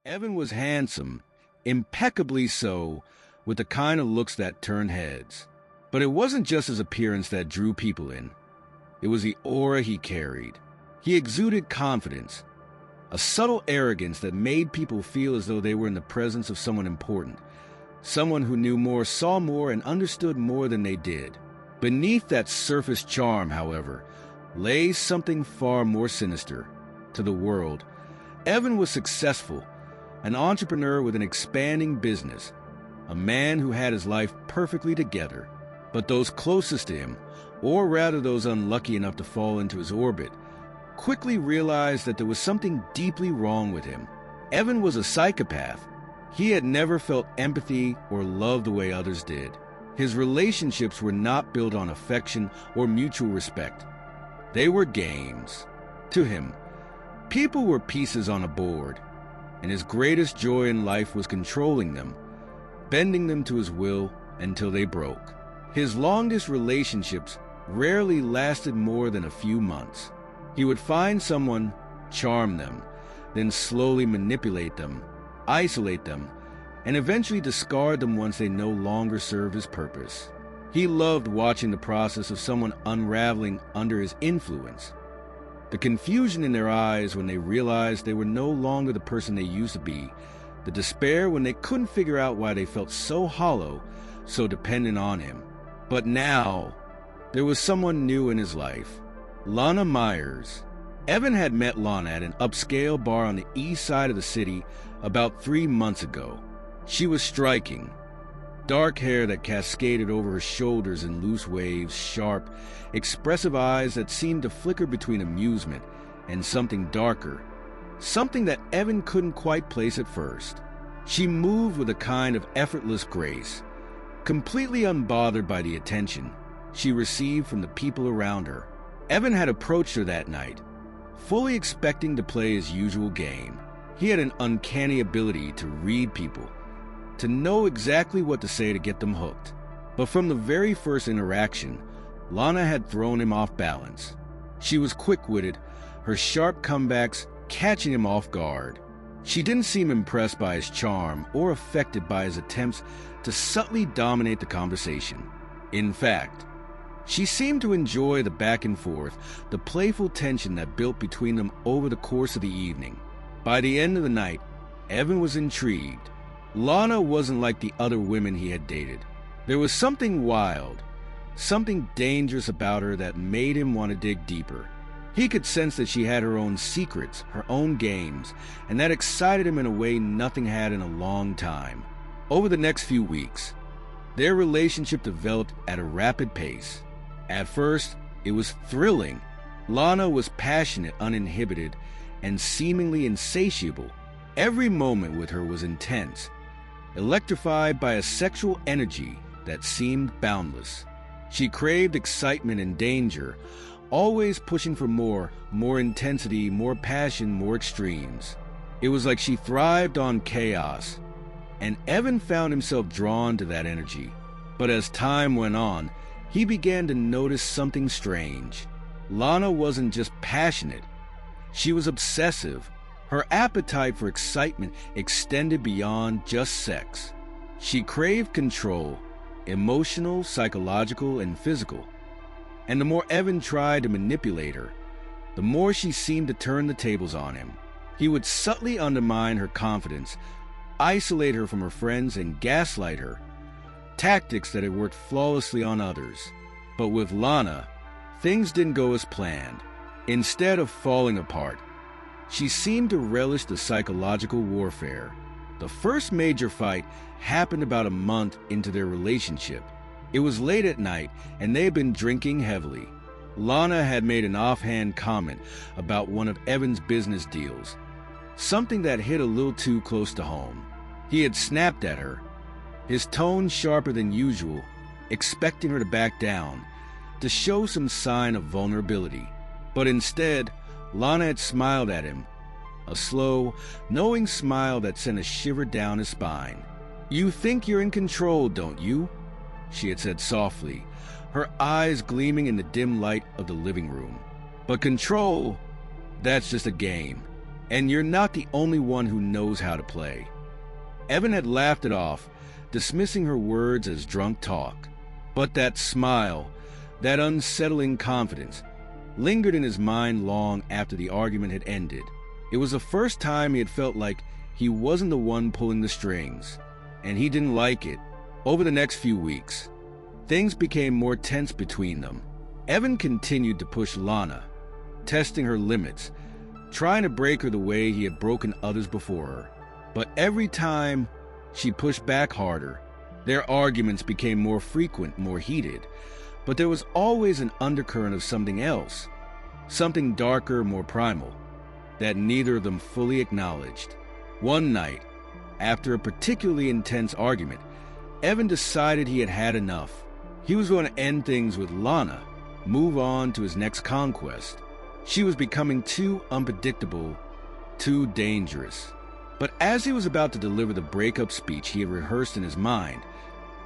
Evan was handsome, impeccably so, with the kind of looks that turned heads. But it wasn't just his appearance that drew people in. It was the aura he carried. He exuded confidence, a subtle arrogance that made people feel as though they were in the presence of someone important, someone who knew more, saw more, and understood more than they did. Beneath that surface charm, however, lay something far more sinister. To the world, Evan was successful, an entrepreneur with an expanding business, a man who had his life perfectly together. But those closest to him, or rather those unlucky enough to fall into his orbit, quickly realized that there was something deeply wrong with him. Evan was a psychopath. He had never felt empathy or love the way others did. His relationships were not built on affection or mutual respect. They were games. To him, people were pieces on a board, and his greatest joy in life was controlling them, bending them to his will until they broke. His longest relationships rarely lasted more than a few months. He would find someone, charm them, then slowly manipulate them, isolate them, and eventually discard them once they no longer served his purpose. He loved watching the process of someone unraveling under his influence. The confusion in their eyes when they realized they were no longer the person they used to be, the despair when they couldn't figure out why they felt so hollow, so dependent on him. But now, there was someone new in his life, Lana Myers. Evan had met Lana at an upscale bar on the east side of the city about 3 months ago. She was striking. Dark hair that cascaded over her shoulders in loose waves, sharp, expressive eyes that seemed to flicker between amusement and something darker, something that Evan couldn't quite place at first. She moved with a kind of effortless grace, completely unbothered by the attention she received from the people around her. Evan had approached her that night, fully expecting to play his usual game. He had an uncanny ability to read people, to know exactly what to say to get them hooked. But from the very first interaction, Lana had thrown him off balance. She was quick-witted, her sharp comebacks catching him off guard. She didn't seem impressed by his charm or affected by his attempts to subtly dominate the conversation. In fact, she seemed to enjoy the back and forth, the playful tension that built between them over the course of the evening. By the end of the night, Evan was intrigued. Lana wasn't like the other women he had dated. There was something wild, something dangerous about her that made him want to dig deeper. He could sense that she had her own secrets, her own games, and that excited him in a way nothing had in a long time. Over the next few weeks, their relationship developed at a rapid pace. At first, it was thrilling. Lana was passionate, uninhibited, and seemingly insatiable. Every moment with her was intense, electrified by a sexual energy that seemed boundless. She craved excitement and danger, always pushing for more intensity, more passion, more extremes. It was like she thrived on chaos, and Evan found himself drawn to that energy. But as time went on, he began to notice something strange. Lana wasn't just passionate, she was obsessive. Her appetite for excitement extended beyond just sex. She craved control, emotional, psychological, and physical. And the more Evan tried to manipulate her, the more she seemed to turn the tables on him. He would subtly undermine her confidence, isolate her from her friends, and gaslight her, tactics that had worked flawlessly on others. But with Lana, things didn't go as planned. Instead of falling apart, she seemed to relish the psychological warfare. The first major fight happened about a month into their relationship. It was late at night, and they had been drinking heavily. Lana had made an offhand comment about one of Evan's business deals, something that hit a little too close to home. He had snapped at her, his tone sharper than usual, expecting her to back down, to show some sign of vulnerability. But instead, Lana had smiled at him, a slow, knowing smile that sent a shiver down his spine. "You think you're in control, don't you?" she had said softly, her eyes gleaming in the dim light of the living room. "But control, that's just a game. And you're not the only one who knows how to play. Evan had laughed it off, dismissing her words as drunk talk. But that smile, that unsettling confidence, lingered in his mind long after the argument had ended. It was the first time he had felt like he wasn't the one pulling the strings, and he didn't like it. Over the next few weeks, things became more tense between them. Evan continued to push Lana, testing her limits, trying to break her the way he had broken others before her. But every time she pushed back harder, their arguments became more frequent, more heated. But there was always an undercurrent of something else, something darker, more primal, that neither of them fully acknowledged. One night, after a particularly intense argument, Evan decided he had had enough. He was going to end things with Lana, move on to his next conquest. She was becoming too unpredictable, too dangerous. But as he was about to deliver the breakup speech he had rehearsed in his mind,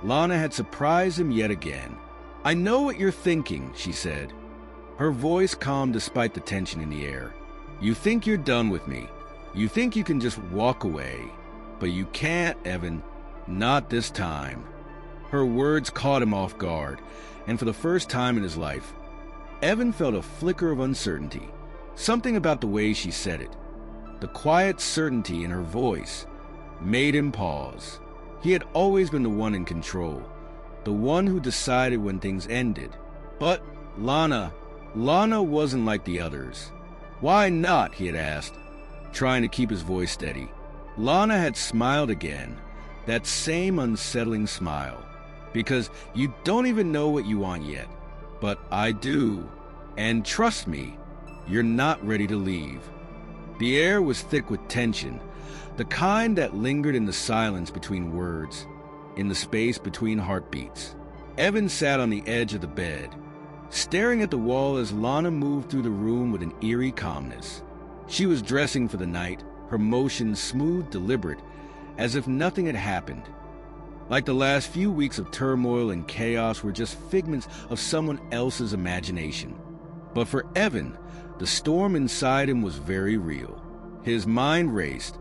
Lana had surprised him yet again. "I know what you're thinking," she said, her voice calm despite the tension in the air. "You think you're done with me. You think you can just walk away. But you can't, Evan. Not this time." Her words caught him off guard, and for the first time in his life, Evan felt a flicker of uncertainty. Something about the way she said it, the quiet certainty in her voice, made him pause. He had always been the one in control, the one who decided when things ended. But Lana wasn't like the others. "Why not?" he had asked, trying to keep his voice steady. Lana had smiled again, that same unsettling smile. "Because you don't even know what you want yet. But I do. And trust me, you're not ready to leave." The air was thick with tension, the kind that lingered in the silence between words, in the space between heartbeats. Evan sat on the edge of the bed, staring at the wall as Lana moved through the room with an eerie calmness. She was dressing for the night, her motions smooth, deliberate, as if nothing had happened. Like the last few weeks of turmoil and chaos were just figments of someone else's imagination. But for Evan, the storm inside him was very real. His mind raced,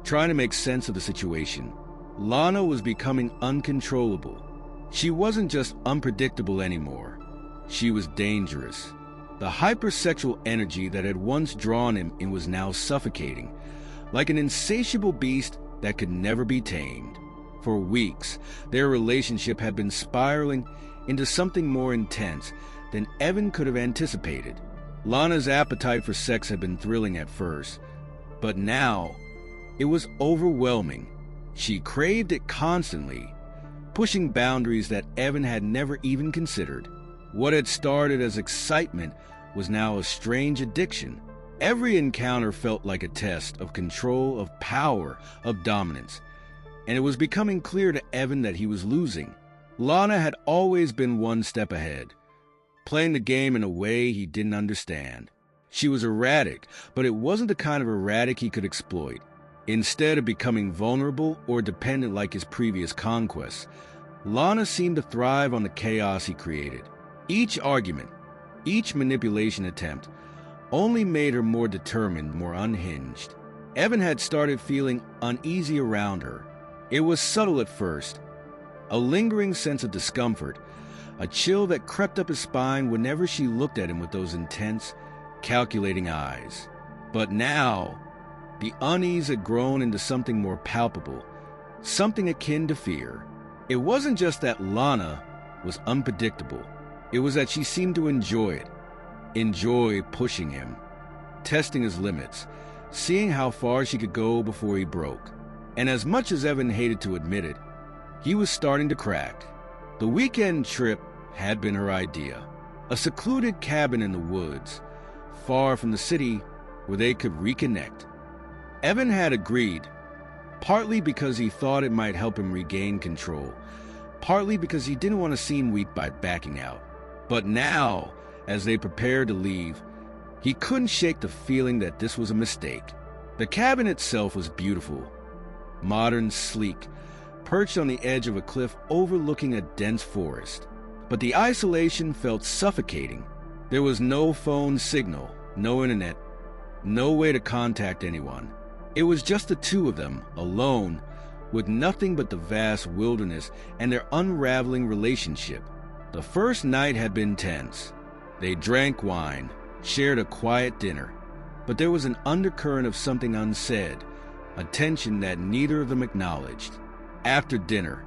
trying to make sense of the situation. Lana was becoming uncontrollable. She wasn't just unpredictable anymore. She was dangerous. The hypersexual energy that had once drawn him in was now suffocating, like an insatiable beast that could never be tamed. For weeks, their relationship had been spiraling into something more intense than Evan could have anticipated. Lana's appetite for sex had been thrilling at first, but now it was overwhelming. She craved it constantly, pushing boundaries that Evan had never even considered. What had started as excitement was now a strange addiction. Every encounter felt like a test of control, of power, of dominance. And it was becoming clear to Evan that he was losing. Lana had always been one step ahead, playing the game in a way he didn't understand. She was erratic, but it wasn't the kind of erratic he could exploit. Instead of becoming vulnerable or dependent like his previous conquests, Lana seemed to thrive on the chaos he created. Each argument, each manipulation attempt, only made her more determined, more unhinged. Evan had started feeling uneasy around her. It was subtle at first, a lingering sense of discomfort, a chill that crept up his spine whenever she looked at him with those intense, calculating eyes. But now, the unease had grown into something more palpable, something akin to fear. It wasn't just that Lana was unpredictable. It was that she seemed to enjoy it, enjoy pushing him, testing his limits, seeing how far she could go before he broke. And as much as Evan hated to admit it, he was starting to crack. The weekend trip had been her idea. A secluded cabin in the woods, far from the city, where they could reconnect. Evan had agreed, partly because he thought it might help him regain control, partly because he didn't want to seem weak by backing out. But now, as they prepared to leave, he couldn't shake the feeling that this was a mistake. The cabin itself was beautiful, modern, sleek, perched on the edge of a cliff overlooking a dense forest. But the isolation felt suffocating. There was no phone signal, no internet, no way to contact anyone. It was just the two of them, alone, with nothing but the vast wilderness and their unraveling relationship. The first night had been tense. They drank wine, shared a quiet dinner, but there was an undercurrent of something unsaid, a tension that neither of them acknowledged. After dinner,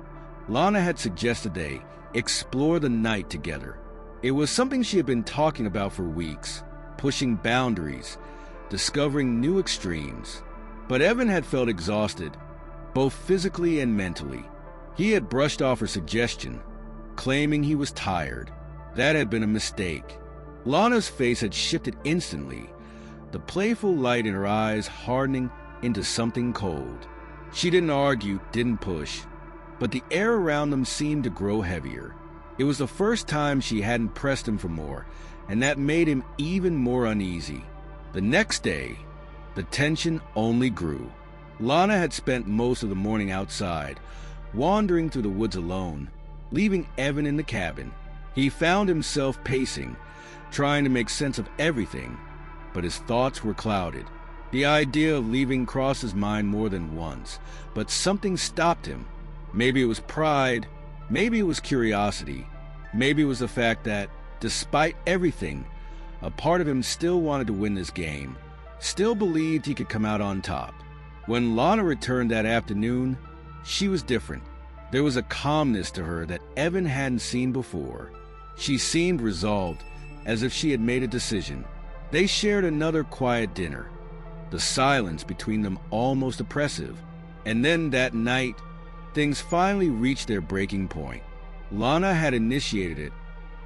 Lana had suggested they explore the night together. It was something she had been talking about for weeks, pushing boundaries, discovering new extremes. But Evan had felt exhausted, both physically and mentally. He had brushed off her suggestion, claiming he was tired. That had been a mistake. Lana's face had shifted instantly, the playful light in her eyes hardening into something cold. She didn't argue, didn't push, but the air around them seemed to grow heavier. It was the first time she hadn't pressed him for more, and that made him even more uneasy. The next day, the tension only grew. Lana had spent most of the morning outside, wandering through the woods alone, leaving Evan in the cabin. He found himself pacing, trying to make sense of everything, but his thoughts were clouded. The idea of leaving crossed his mind more than once, but something stopped him. Maybe it was pride, maybe it was curiosity, maybe it was the fact that, despite everything, a part of him still wanted to win this game, still believed he could come out on top. When Lana returned that afternoon, she was different. There was a calmness to her that Evan hadn't seen before. She seemed resolved, as if she had made a decision. They shared another quiet dinner, the silence between them almost oppressive. And then that night, things finally reached their breaking point. Lana had initiated it,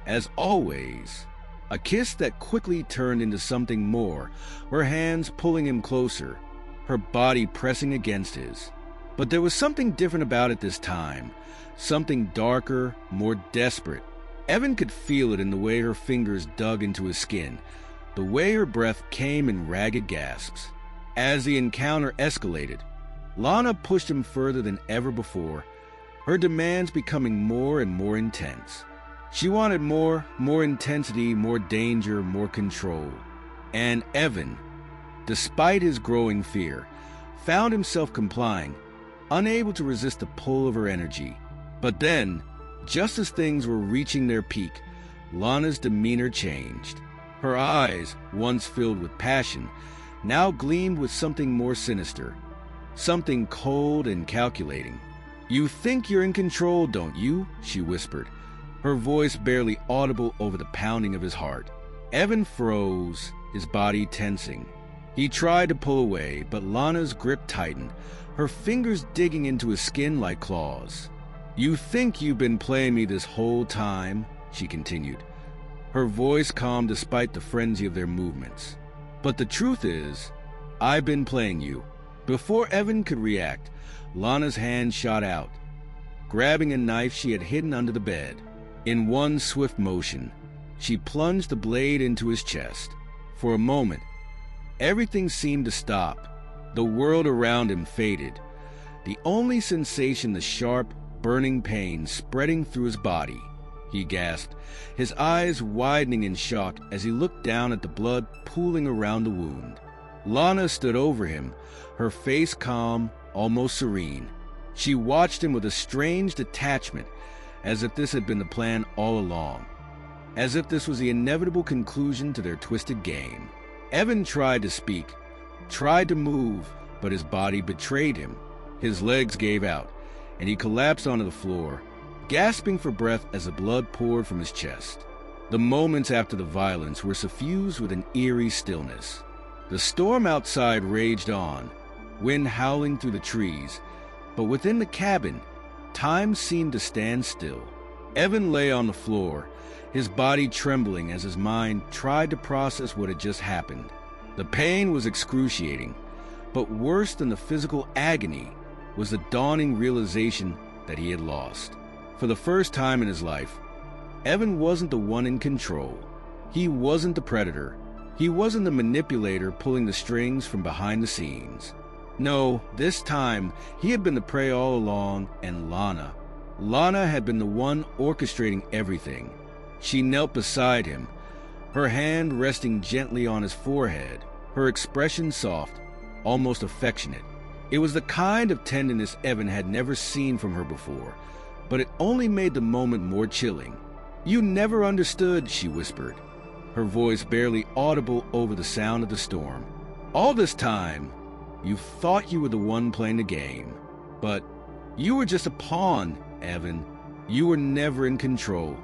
as always. A kiss that quickly turned into something more, her hands pulling him closer, her body pressing against his. But there was something different about it this time, something darker, more desperate. Evan could feel it in the way her fingers dug into his skin, the way her breath came in ragged gasps. As the encounter escalated, Lana pushed him further than ever before, her demands becoming more and more intense. She wanted more intensity, more danger, more control. And Evan, despite his growing fear, found himself complying, unable to resist the pull of her energy. But then, just as things were reaching their peak, Lana's demeanor changed. Her eyes, once filled with passion, now gleamed with something more sinister, something cold and calculating. "You think you're in control, don't you?" she whispered, her voice barely audible over the pounding of his heart. Evan froze, his body tensing. He tried to pull away, but Lana's grip tightened, her fingers digging into his skin like claws. "You think you've been playing me this whole time," she continued, her voice calm despite the frenzy of their movements. "But the truth is, I've been playing you." Before Evan could react, Lana's hand shot out, grabbing a knife she had hidden under the bed. In one swift motion, she plunged the blade into his chest. For a moment, everything seemed to stop. The world around him faded. The only sensation, the sharp, burning pain spreading through his body. He gasped, his eyes widening in shock as he looked down at the blood pooling around the wound. Lana stood over him, her face calm, almost serene. She watched him with a strange detachment, as if this had been the plan all along, as if this was the inevitable conclusion to their twisted game. Evan tried to speak, tried to move, but his body betrayed him. His legs gave out, and he collapsed onto the floor, gasping for breath as the blood poured from his chest. The moments after the violence were suffused with an eerie stillness. The storm outside raged on, wind howling through the trees, but within the cabin, time seemed to stand still. Evan lay on the floor, his body trembling as his mind tried to process what had just happened. The pain was excruciating, but worse than the physical agony was the dawning realization that he had lost. For the first time in his life, Evan wasn't the one in control. He wasn't the predator. He wasn't the manipulator pulling the strings from behind the scenes. No, this time, he had been the prey all along, and Lana had been the one orchestrating everything. She knelt beside him, her hand resting gently on his forehead, her expression soft, almost affectionate. It was the kind of tenderness Evan had never seen from her before, but it only made the moment more chilling. "You never understood," she whispered, her voice barely audible over the sound of the storm. "All this time, you thought you were the one playing the game. But you were just a pawn, Evan. You were never in control."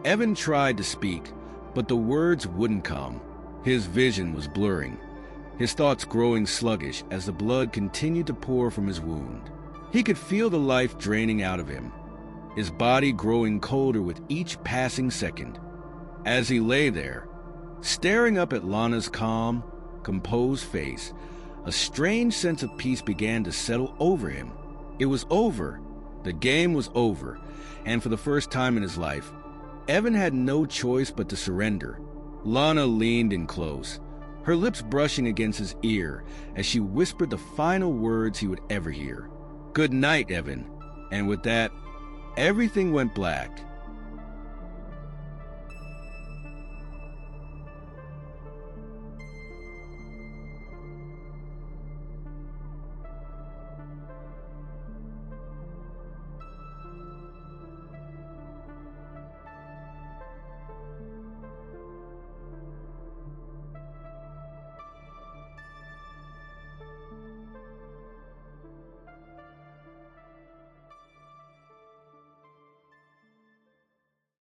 Evan tried to speak, but the words wouldn't come. His vision was blurring, his thoughts growing sluggish as the blood continued to pour from his wound. He could feel the life draining out of him, his body growing colder with each passing second. As he lay there, staring up at Lana's calm, composed face, a strange sense of peace began to settle over him. It was over. The game was over, and for the first time in his life, Evan had no choice but to surrender. Lana leaned in close, her lips brushing against his ear as she whispered the final words he would ever hear. "Good night, Evan." And with that, everything went black.